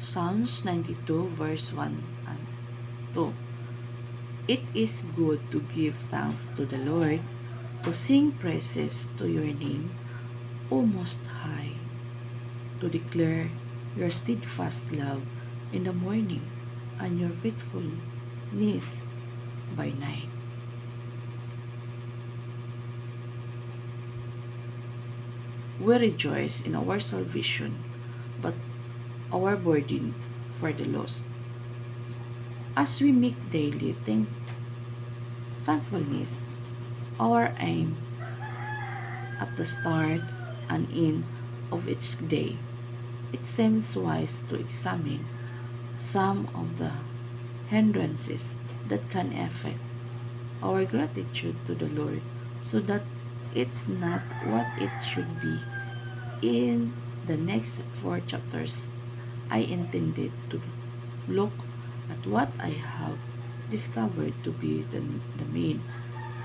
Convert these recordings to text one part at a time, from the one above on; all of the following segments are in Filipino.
Psalms 92 verse 1 and 2. It is good to give thanks to the Lord, to sing praises to your name, O Most High, to declare your steadfast love in the morning and your faithfulness by night. We rejoice in our salvation, but our burden for the lost. As we make daily thankfulness our aim at the start and end of each day, it seems wise to examine some of the hindrances that can affect our gratitude to the Lord so that it's not what it should be. In the next 4 chapters, I intended to look at what I have discovered to be the main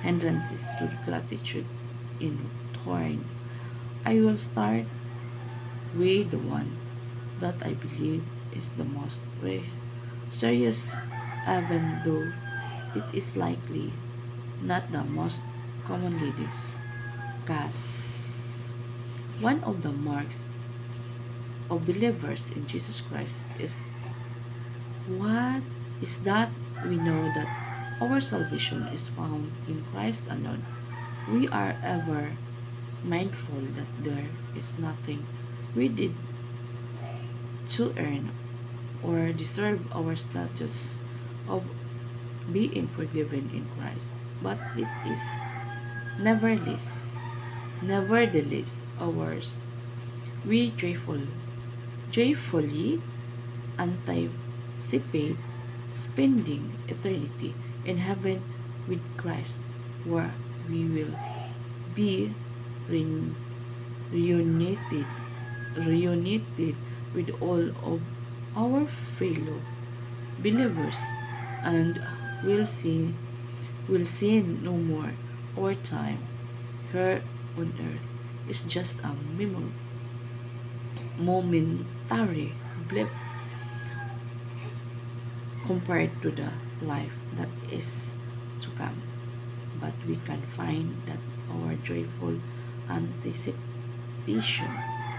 hindrances to gratitude in turn. I will start with the one that I believe is the most serious, even though it is likely not the most commonly discussed. One of the marks of believers in Jesus Christ is that we know that our salvation is found in Christ alone. We are ever mindful that there is nothing we did to earn or deserve our status of being forgiven in Christ, but it is nevertheless ours. We joyfully anticipate spending eternity in heaven with Christ, where we will be reunited with all of our fellow believers, and will sin no more. Our time here on earth is just a momentary blip compared to the life that is to come. But we can find that our joyful anticipation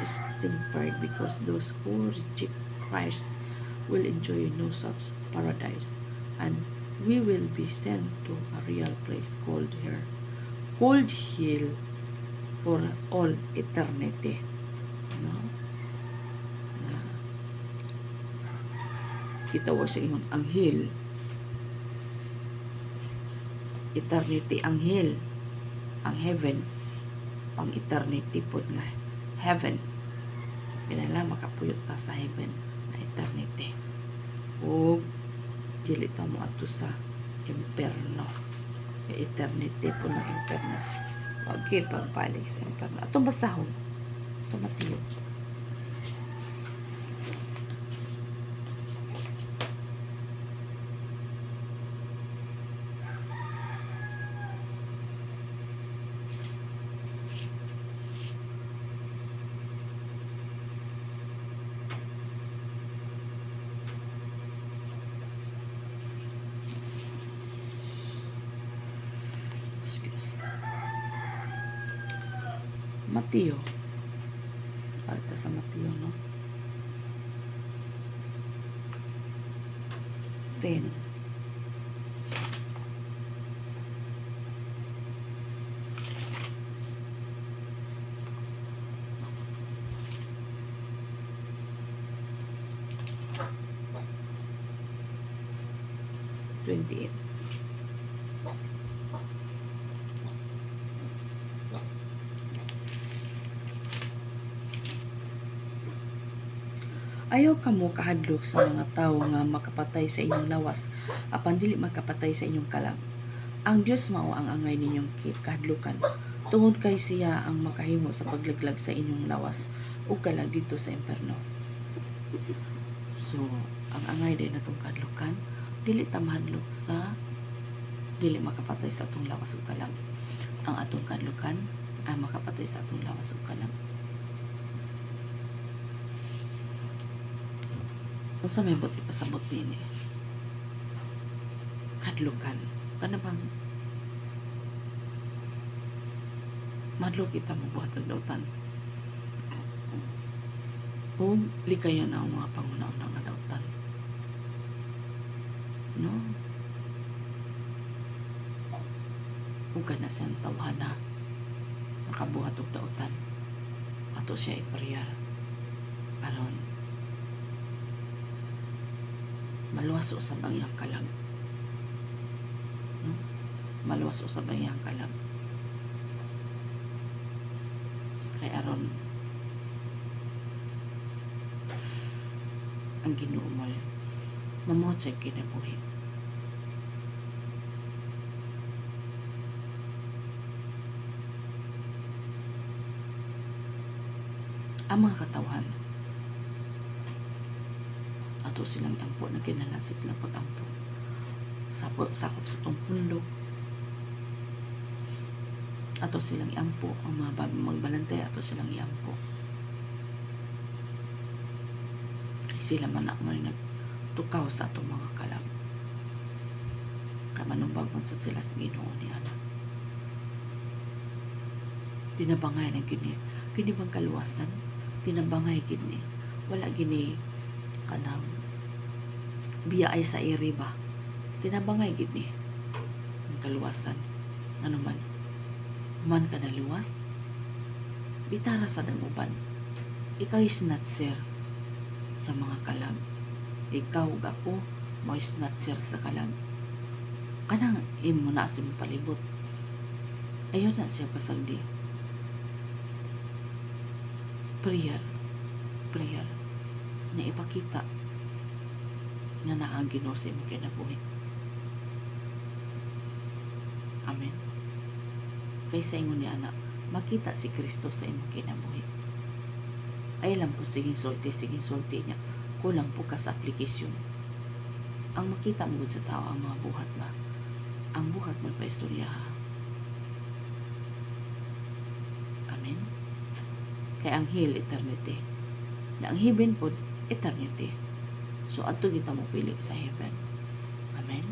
is tempered because those who reject Christ will enjoy no such paradise, and we will be sent to a real place called hell for all eternity. No? Kita wa sa ingon anghel, eternity anghel, ang heaven pang eternity pod nga heaven. Kinala makapuyot ta sa heaven na eternity. O dili ta mo ato sa imperno. Eternity po ng imperno. Okay, pagpalig sa imperno. Atong basahon sa Mateo. Mateo. Palta sa Mateo, no? 10. $28. Ayaw kamo kahadlok sa mga tawo nga makapatay sa inyong lawas, apan dili makapatay sa inyong kalag. Ang Dios mao ang angay ninyong kahadlukan, tungod kay siya ang makahimo sa paglaglag sa inyong lawas ug kalag dito sa imperno. So, ang angay din natong kahadlukan, dili ta mahadlok sa dili makapatay sa atong lawas ug kalag. Ang atong kahadlukan ay makapatay sa atong lawas ug kalag. Unsa may buti pasabot nini? Kadlukan. Kana bang madlo kita mo buhat og dautan. O likayan na ang mga pangunaw nga dautan. No? Ug kana siyang tawhana makabuhat og dautan. Ato siya ipriyar aron maluwas usab ang iyang kalag. No? Maluwas usab ang iyang kalag. Kay aron ang Ginoo mo mamuhat sa kinabuhi. Ang mga katawhan ato silang ampo na kinahanglan sa silang pag-ampo sakop sa itong pundok. Ato silang iampo ang mga magbalantay, ato silang iampo kay sila man na mo nagtukaw sa atong mga kalag kay manumbag man sad sila sa Ginoo ni ana. Tinabangay lang kini bang kaluwasan, tinabangay gini wala gini kanang biya ay sa iri ba, tinabangay gini ang kaluwasan. Ano man man ka naluwas, bitara sa ng uban. Ikaw is not sir sa mga kalag. Ikaw gako mo is not sir sa kalag. Kanang imo na sa palibot. Ayaw na siya pasagdi. Prayer na ipakita nga naang Ginoo sa imong kinabuhi. Amen. Kaysa ingon ni anak, makita si Kristo sa imong kinabuhi. Ay lang po, siging sulti niya. Kulang po ka sa aplikasyon. Ang makita mo sa tao ang mga buhat ba? Ang buhat mo pa istorya. Amen. Kaya ang hell eternity. Na ang heaven po eternity. So ato kita mo pili sa heaven. Amen.